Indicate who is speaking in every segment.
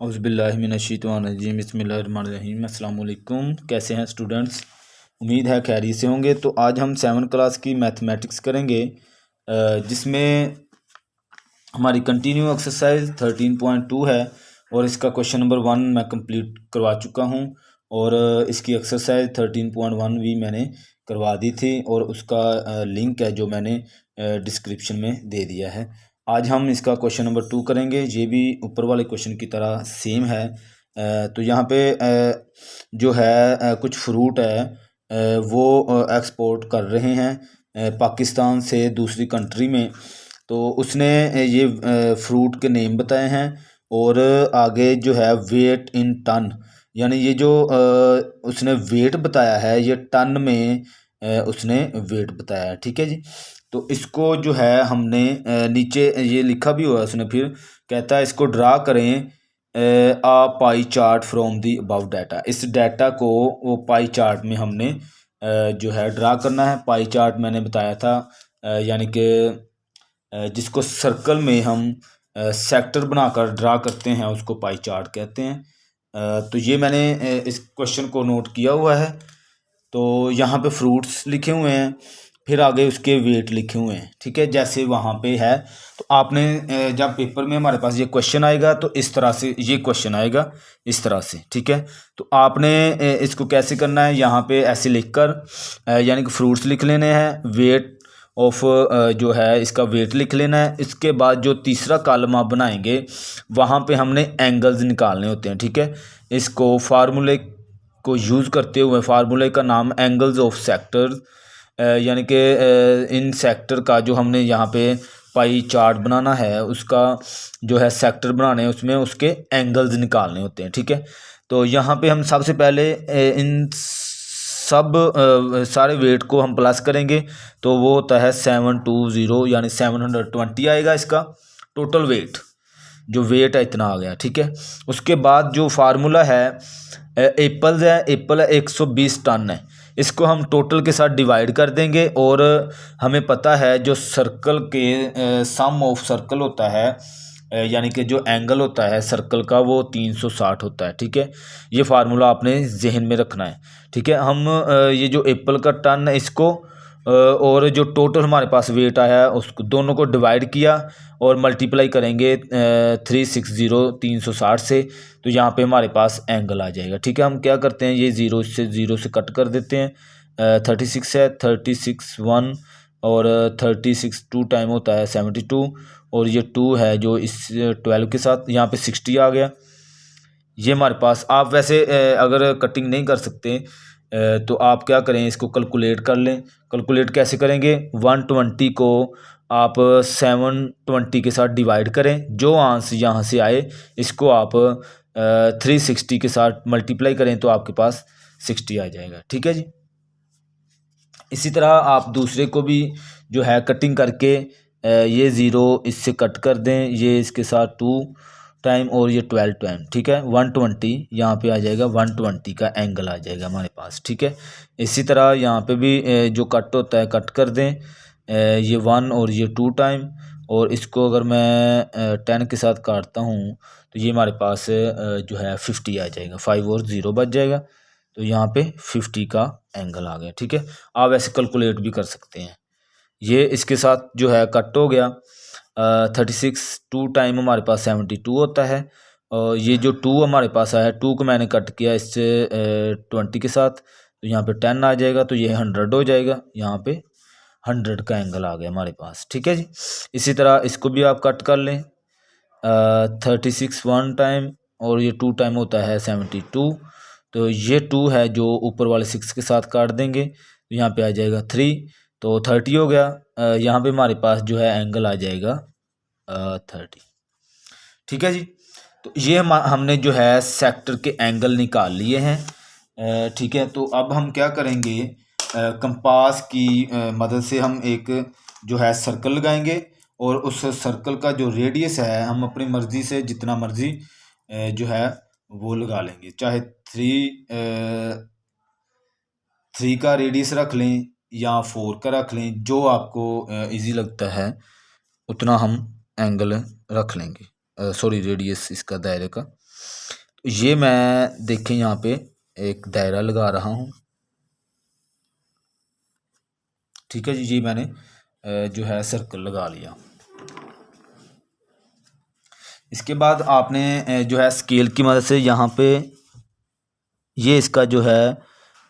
Speaker 1: औज़ुबिल्लाहिमिनश्शैतानिर्रजीम बिस्मिल्लाहिर्रहमानिर्रहीम। अस्सलाम वालेकुम। कैसे हैं स्टूडेंट्स? उम्मीद है खैरियत से होंगे। तो आज हम 7 क्लास की मैथमेटिक्स करेंगे, जिसमें हमारी कंटिन्यू एक्सरसाइज 13.2 है और इसका क्वेश्चन नंबर 1 मैं कंप्लीट करवा चुका हूं और इसकी एक्सरसाइज 13.1 भी मैंने करवा दी थी और उसका लिंक है जो मैंने डिस्क्रिप्शन में दे दिया है। आज हम इसका क्वेश्चन नंबर 2 करेंगे। ये भी ऊपर वाले क्वेश्चन की तरह सेम है। तो यहाँ पे जो है कुछ फ्रूट है वो एक्सपोर्ट कर रहे हैं पाकिस्तान से दूसरी कंट्री में। तो उसने ये फ्रूट के नेम बताए हैं और आगे जो है वेट इन टन, यानी ये जो उसने वेट बताया है ये टन में उसने वेट बताया है। ठीक है जी। तो इसको जो है हमने नीचे ये लिखा भी हुआ है उसने, फिर कहता है इसको ड्रा करें a pie chart from the about data. इस डाटा को वो पाई चार्ट में हमने जो है ड्रा करना है। पाई चार्ट मैंने बताया था, यानी कि जिसको सर्कल में हम सेक्टर बनाकर ड्रा करते हैं उसको पाई चार्ट कहते हैं। तो ये मैंने इस क्वेश्चन को नोट किया हुआ है। तो यहाँ पे फ्रूट्स लिखे हुए हैं, फिर आगे उसके वेट लिखे हुए हैं। ठीक है, जैसे वहाँ पे है। तो आपने जब पेपर में हमारे पास ये क्वेश्चन आएगा तो इस तरह से ये क्वेश्चन आएगा, इस तरह से। ठीक है, तो आपने इसको कैसे करना है, यहाँ पे ऐसे लिखकर यानी कि फ्रूट्स लिख लेने हैं, वेट ऑफ जो है इसका वेट लिख लेना है। इसके बाद जो तीसरा कॉलम आप बनाएंगे वहाँ पे हमने एंगल्स निकालने होते हैं। ठीक है, इसको फार्मूले को यूज़ करते हुए, फार्मूले का नाम एंगल्स ऑफ सेक्टर, यानी कि इन सेक्टर का जो हमने यहाँ पे पाई चार्ट बनाना है उसका जो है सेक्टर बनाने हैं, उसमें उसके एंगल्स निकालने होते हैं। ठीक है, तो यहाँ पे हम सबसे पहले इन सब सारे वेट को हम प्लस करेंगे तो वो होता है 720, यानी 720 आएगा इसका टोटल वेट। जो वेट है इतना आ गया। ठीक है, उसके बाद जो फार्मूला है एप्पल्स है, एप्पल है 120 टन है, इसको हम टोटल के साथ डिवाइड कर देंगे और हमें पता है जो सर्कल के सम ऑफ सर्कल होता है, यानी कि जो एंगल होता है सर्कल का वो 360 होता है। ठीक है, ये फार्मूला आपने जहन में रखना है। ठीक है, हम ये जो एप्पल का टन है इसको और जो टोटल हमारे पास वेट आया है उसको दोनों को डिवाइड किया और मल्टीप्लाई करेंगे 360 से, तो यहाँ पे हमारे पास एंगल आ जाएगा। ठीक है, हम क्या करते हैं ये ज़ीरो से कट कर देते हैं। 36 है, 36 1 और 36 2 टाइम होता है 72 और ये 2 है जो इस 12 के साथ यहाँ पे 60 आ गया। ये हमारे पास, आप वैसे अगर कटिंग नहीं कर सकते तो आप क्या करें, इसको कैलकुलेट कर लें। कैलकुलेट कैसे करेंगे, 120 को आप 720 के साथ डिवाइड करें, जो आंसर यहाँ से आए इसको आप 360 के साथ मल्टीप्लाई करें तो आपके पास 60 आ जाएगा। ठीक है जी। इसी तरह आप दूसरे को भी जो है कटिंग करके ये 0 इससे कट कर दें, ये इसके साथ 2 टाइम और ये 12 टाइम। ठीक है, 120 यहाँ पे आ जाएगा, 120 का एंगल आ जाएगा हमारे पास। ठीक है, इसी तरह यहाँ पे भी जो कट होता है कट कर दें, ये 1 और ये 2 टाइम, और इसको अगर मैं 10 के साथ काटता हूँ तो ये हमारे पास जो है 50 आ जाएगा, 5 और 0 बच जाएगा, तो यहाँ पे 50 का एंगल आ गया। ठीक है, आप ऐसे कैलकुलेट भी कर सकते हैं। ये इसके साथ जो है कट हो गया। 36 2 टाइम हमारे पास 72 होता है और ये जो 2 हमारे पास आया है 2 को मैंने कट किया इससे 20 के साथ, तो यहाँ पे 10 आ जाएगा, तो ये 100 हो जाएगा, यहाँ पे 100 का एंगल आ गया हमारे पास। ठीक है जी। इसी तरह इसको भी आप कट कर लें। 36 1 टाइम और ये 2 टाइम होता है 72, तो ये 2 है जो ऊपर वाले 6 के साथ काट देंगे, तो यहाँ पे आ जाएगा 3, तो 30 हो गया। यहाँ पे हमारे पास जो है एंगल आ जाएगा 30। ठीक है जी। तो ये हमने जो है सेक्टर के एंगल निकाल लिए हैं। ठीक है, तो अब हम क्या करेंगे, कंपास की मदद से हम एक जो है सर्कल लगाएंगे और उस सर्कल का जो रेडियस है हम अपनी मर्ज़ी से जितना मर्ज़ी जो है वो लगा लेंगे, चाहे 3 का रेडियस रख लें या 4 का रख लें, जो आपको इजी लगता है उतना हम एंगल रख लेंगे, सॉरी रेडियस इसका दायरे का। तो ये मैं देखें यहाँ पे एक दायरा लगा रहा हूँ, ठीक है जी। ये मैंने जो है सर्कल लगा लिया। इसके बाद आपने जो है स्केल की मदद से यहाँ पे ये इसका जो है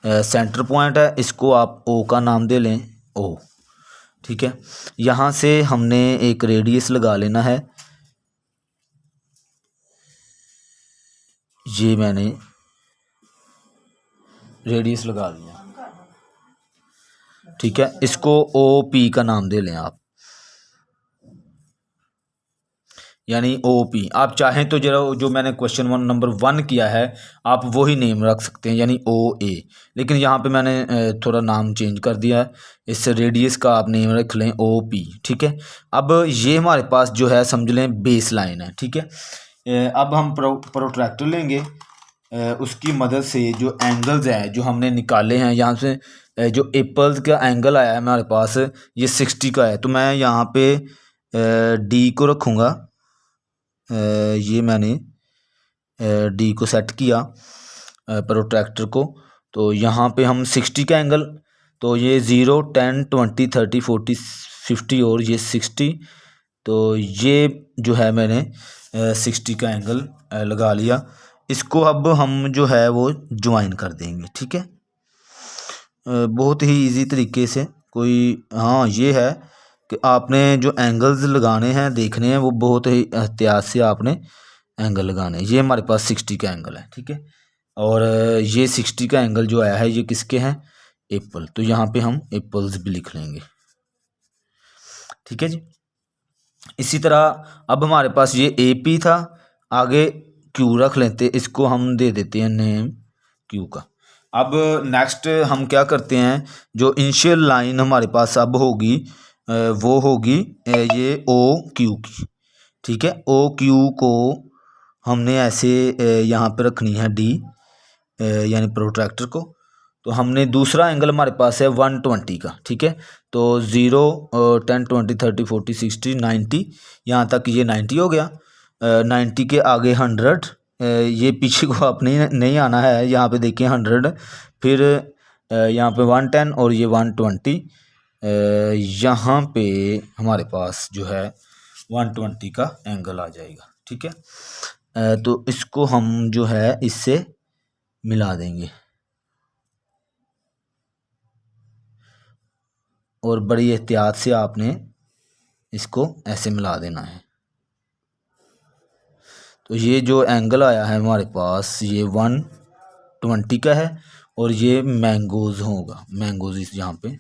Speaker 1: सेंटर पॉइंट है, इसको आप ओ का नाम दे लें, ओ, ठीक है। यहाँ से हमने एक रेडियस लगा लेना है, ये मैंने रेडियस लगा दिया, ठीक है। इसको ओ पी का नाम दे लें आप, यानी ओ पी। आप चाहें तो जरा जो मैंने क्वेश्चन नंबर 1 किया है आप वही नेम रख सकते हैं, यानी ओ ए, लेकिन यहाँ पे मैंने थोड़ा नाम चेंज कर दिया है, इससे रेडियस का आप नेम रख लें ओ पी, ठीक है। अब ये हमारे पास जो है समझ लें बेस लाइन है, ठीक है। अब हम प्रोट्रैक्टर लेंगे, उसकी मदद से जो एंगल्स हैं जो हमने निकाले हैं यहाँ से, जो एप्पल्स का एंगल आया है हमारे पास ये 60 का है, तो मैं यहाँ पे डी को रखूँगा, ये मैंने डी को सेट किया प्रोट्रैक्टर को, तो यहाँ पे हम 60 का एंगल, तो ये 0 10 20 30 40 50 और ये 60, तो ये जो है मैंने 60 का एंगल लगा लिया। इसको अब हम जो है वो ज्वाइन कर देंगे, ठीक है। बहुत ही इजी तरीके से, कोई हाँ ये है कि आपने जो एंगल्स लगाने हैं देखने हैं वो बहुत ही एहतियात से आपने एंगल लगाने हैं। ये हमारे पास 60 का एंगल है, ठीक है। और ये 60 का एंगल जो आया है ये किसके हैं, एप्पल, तो यहाँ पे हम एप्पल्स भी लिख लेंगे, ठीक है जी। इसी तरह अब हमारे पास ये ए पी था, आगे क्यू रख लेते, इसको हम दे देते हैं नेम क्यू का। अब नेक्स्ट हम क्या करते हैं, जो इनिशियल लाइन हमारे पास अब होगी वो होगी ये ओ क्यू की, ठीक है। ओ क्यू को हमने ऐसे यहाँ पे रखनी है डी, यानी प्रोट्रैक्टर को, तो हमने दूसरा एंगल हमारे पास है 120 का, ठीक है। तो 0 10 20 30 40 60 90, यहाँ तक ये 90 हो गया। 90 के आगे 100, ये पीछे को अपने नहीं आना है, यहाँ पे देखिए 100, फिर यहाँ पे 110 और ये 120, यहाँ पे हमारे पास जो है 120 का एंगल आ जाएगा, ठीक है। तो इसको हम जो है इससे मिला देंगे और बड़ी एहतियात से आपने इसको ऐसे मिला देना है। तो ये जो एंगल आया है हमारे पास ये 120 का है और ये मैंगोज होगा, मैंगोज इस यहाँ पे,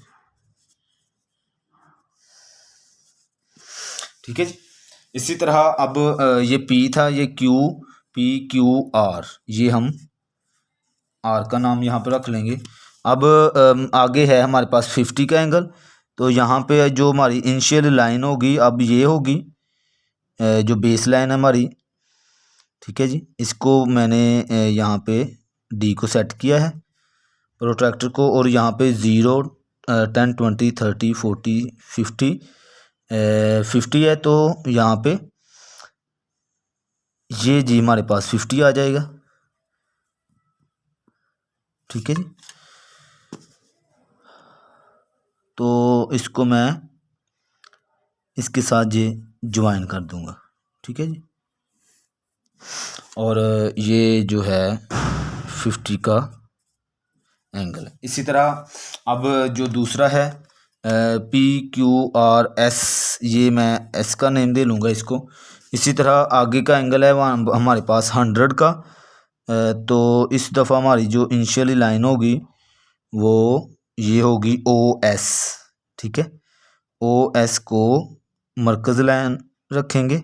Speaker 1: ठीक है जी। इसी तरह अब ये पी था, ये क्यू, पी क्यू आर, ये हम आर का नाम यहाँ पे रख लेंगे। अब आगे है हमारे पास 50 का एंगल, तो यहाँ पे जो हमारी इनिशियल लाइन होगी अब ये होगी जो बेस लाइन है हमारी, ठीक है जी। इसको मैंने यहाँ पे डी को सेट किया है प्रोट्रैक्टर को, और यहाँ पे 0 10 20 30 40 50 50 है, तो यहाँ पे ये जी हमारे पास 50 आ जाएगा, ठीक है जी। तो इसको मैं इसके साथ ये ज्वाइन कर दूंगा, ठीक है जी। और ये जो है 50 का एंगल है। इसी तरह अब जो दूसरा है पी क्यू आर एस, ये मैं एस का नेम दे लूँगा इसको। इसी तरह आगे का एंगल है वहाँ हमारे पास 100 का, तो इस दफ़ा हमारी जो इनिशियली लाइन होगी वो ये होगी ओ एस, ठीक है। ओ एस को मरकज़ लाइन रखेंगे,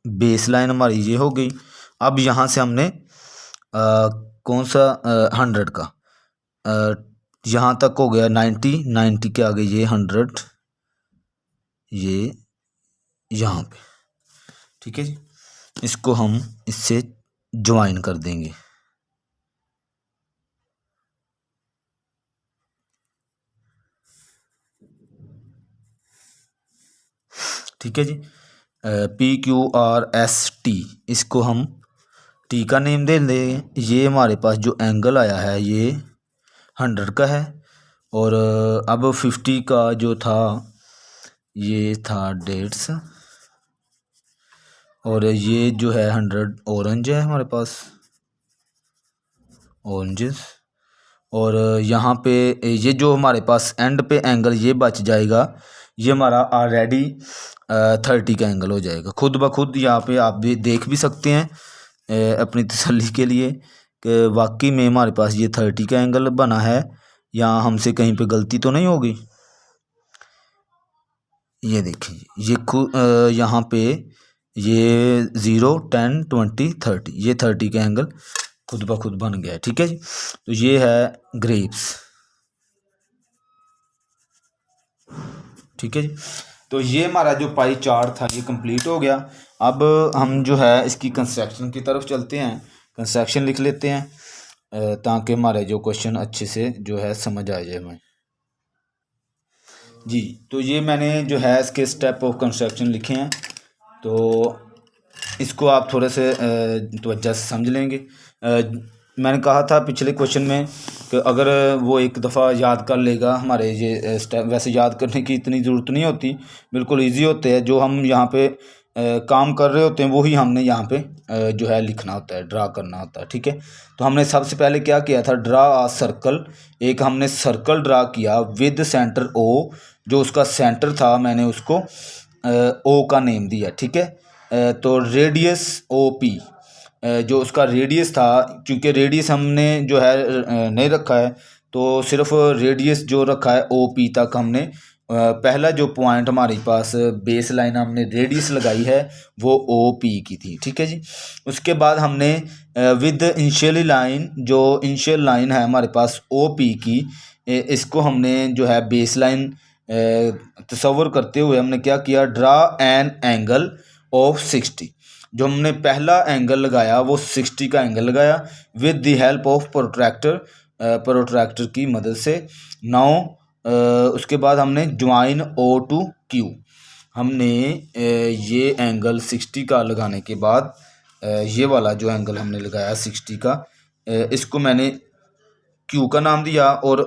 Speaker 1: बेस लाइन हमारी ये हो गई। अब यहाँ से हमने कौन सा 100 का यहाँ तक हो गया 90, 90 के आगे ये 100, ये यहाँ पे, ठीक है जी। इसको हम इससे ज्वाइन कर देंगे, ठीक है जी। PQRST, इसको हम टी का नेम दे दें। ये हमारे पास जो एंगल आया है ये 100 का है, और अब 50 का जो था ये था डेट्स, और ये जो है 100 ऑरेंज है हमारे पास, ऑरेंजेस। और यहाँ पे ये जो हमारे पास एंड पे एंगल ये बच जाएगा, ये हमारा ऑलरेडी 30 का एंगल हो जाएगा। खुद ब खुद यहाँ पे आप भी देख भी सकते हैं अपनी तसल्ली के लिए कि वाकई में हमारे पास ये 30 का एंगल बना है, यहाँ हमसे कहीं पे गलती तो नहीं होगी। ये देखिए ये यहाँ पे ये 0, 10, 20, 30, ये 30 का एंगल खुद ब खुद बन गया है। ठीक है जी, तो ये है ग्रेप्स। ठीक है जी, तो ये हमारा जो पाई चार्ट था ये कंप्लीट हो गया। अब हम जो है इसकी कंस्ट्रक्शन की तरफ चलते हैं, कंस्ट्रक्शन लिख लेते हैं ताकि हमारे जो क्वेश्चन अच्छे से जो है समझ आ जाए हमें जी। तो ये मैंने जो है इसके स्टेप ऑफ कंस्ट्रक्शन लिखे हैं, तो इसको आप थोड़े से तवज्जो से समझ लेंगे। मैंने कहा था पिछले क्वेश्चन में कि अगर वो एक दफ़ा याद कर लेगा हमारे ये स्टेप, वैसे याद करने की इतनी ज़रूरत नहीं होती, बिल्कुल इजी होते हैं। जो हम यहाँ पे काम कर रहे होते हैं वही हमने यहाँ पे जो है लिखना होता है, ड्रा करना होता है। ठीक है, तो हमने सबसे पहले क्या किया था, ड्रा आ सर्कल। एक हमने सर्कल ड्रा किया विद सेंटर ओ, जो उसका सेंटर था मैंने उसको ओ का नेम दिया। ठीक है, तो रेडियस OP, जो उसका रेडियस था, क्योंकि रेडियस हमने जो है नहीं रखा है, तो सिर्फ रेडियस जो रखा है OP तक हमने पहला जो पॉइंट हमारे पास बेस लाइन हमने रेडियस लगाई है वो OP की थी। ठीक है जी, उसके बाद हमने विद इनिशियल लाइन, जो इनिशियल लाइन है हमारे पास OP की, इसको हमने जो है बेस लाइन तस्वर करते हुए हमने क्या किया, ड्रा एन एंगल ऑफ 60। जो हमने पहला एंगल लगाया वो 60 का एंगल लगाया with the help of protractor, protractor की मदद से। नाउ उसके बाद हमने ज्वाइन O to Q, हमने ये एंगल 60 का लगाने के बाद ये वाला जो एंगल हमने लगाया 60 का, इसको मैंने Q का नाम दिया, और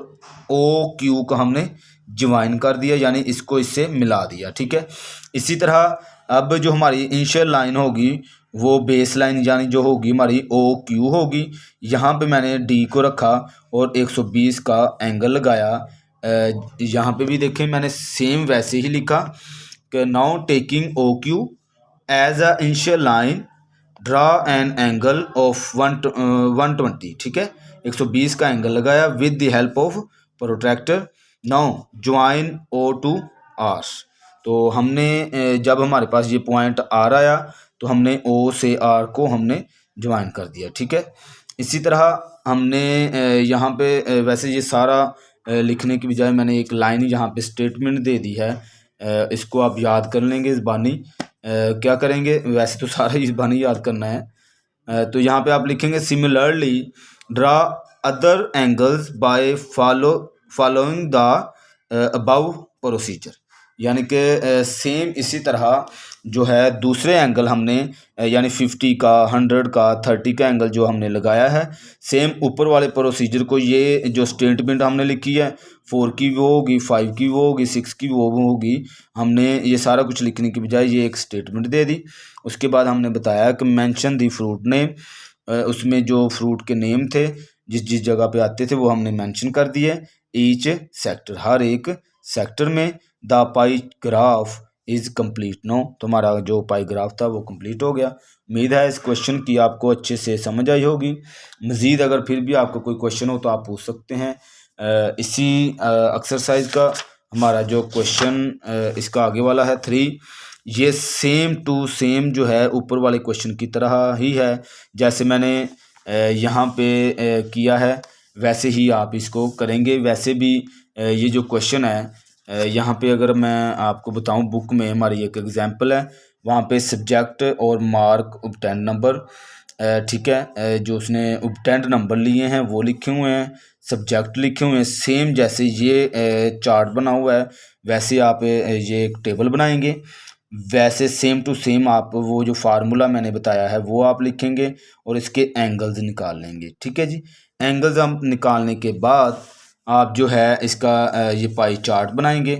Speaker 1: OQ का हमने ज्वाइन कर दिया, यानी इसको इससे मिला दिया। ठीक है, इसी तरह अब जो हमारी इनिशियल लाइन होगी वो बेस लाइन यानी जो होगी हमारी OQ होगी। यहाँ पे मैंने D को रखा और 120 का एंगल लगाया। यहाँ पे भी देखें मैंने सेम वैसे ही लिखा कि now taking OQ as a initial line draw an angle of 120। ठीक है, 120 का एंगल लगाया with the help of protractor. Now join O to R, तो हमने जब हमारे पास ये पॉइंट R आया तो हमने O से R को हमने ज्वाइन कर दिया। ठीक है, इसी तरह हमने यहाँ पे वैसे ये सारा लिखने की बजाय मैंने एक लाइन यहाँ पे स्टेटमेंट दे दी है, इसको आप याद कर लेंगे ज़बानी। क्या करेंगे, वैसे तो सारा ही ज़बानी याद करना है। तो यहाँ पे आप लिखेंगे similarly draw other angles by following the above procedure, यानी कि सेम इसी तरह जो है दूसरे एंगल हमने यानी 50 का, 100 का, 30 का एंगल जो हमने लगाया है, सेम ऊपर वाले प्रोसीजर को, ये जो स्टेटमेंट हमने लिखी है 4 की वो होगी, 5 की वो होगी, 6 की वो होगी, हमने ये सारा कुछ लिखने की बजाय ये एक स्टेटमेंट दे दी। उसके बाद हमने बताया कि मेंशन दी फ्रूट नेम, उसमें जो फ्रूट के नेम थे जिस जिस जगह पे आते थे वो हमने मेंशन कर दिए। ईच सेक्टर, हर एक सेक्टर में। The pie graph is complete no, तो हमारा जो पाई ग्राफ था वो कंप्लीट हो गया। उम्मीद है इस क्वेश्चन की आपको अच्छे से समझ आई होगी। मज़ीद अगर फिर भी आपको कोई क्वेश्चन हो तो आप पूछ सकते हैं। इसी एक्सरसाइज का हमारा जो क्वेश्चन इसका आगे वाला है 3, ये सेम टू सेम जो है ऊपर वाले क्वेश्चन की तरह ही है, जैसे मैंने यहाँ पे किया है वैसे ही आप इसको करेंगे। वैसे भी ये जो क्वेश्चन है यहाँ पे अगर मैं आपको बताऊं, बुक में हमारी एक एग्जांपल है, वहाँ पे सब्जेक्ट और मार्क ऑब्टेंड नंबर, ठीक है, जो उसने ऑब्टेंड नंबर लिए हैं वो लिखे हुए हैं, सब्जेक्ट लिखे हुए हैं। सेम जैसे ये चार्ट बना हुआ है वैसे आप ये एक टेबल बनाएंगे। वैसे सेम टू सेम आप वो जो फार्मूला मैंने बताया है वो आप लिखेंगे और इसके एंगल्स निकाल लेंगे। ठीक है जी। एंगल्स हम निकालने के बाद आप जो है इसका ये पाई चार्ट बनाएंगे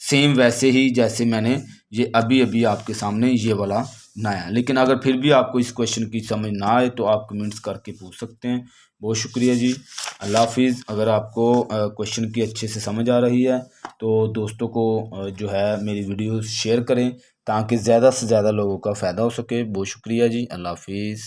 Speaker 1: सेम वैसे ही जैसे मैंने ये अभी अभी आपके सामने ये वाला बनाया। लेकिन अगर फिर भी आपको इस क्वेश्चन की समझ ना आए तो आप कमेंट्स करके पूछ सकते हैं। बहुत शुक्रिया जी। अल्लाह हाफिज़। अगर आपको क्वेश्चन की अच्छे से समझ आ रही है तो दोस्तों को जो है मेरी वीडियोस शेयर करें ताकि ज़्यादा से ज़्यादा लोगों का फ़ायदा हो सके। बहुत शुक्रिया जी। अल्लाह हाफिज़।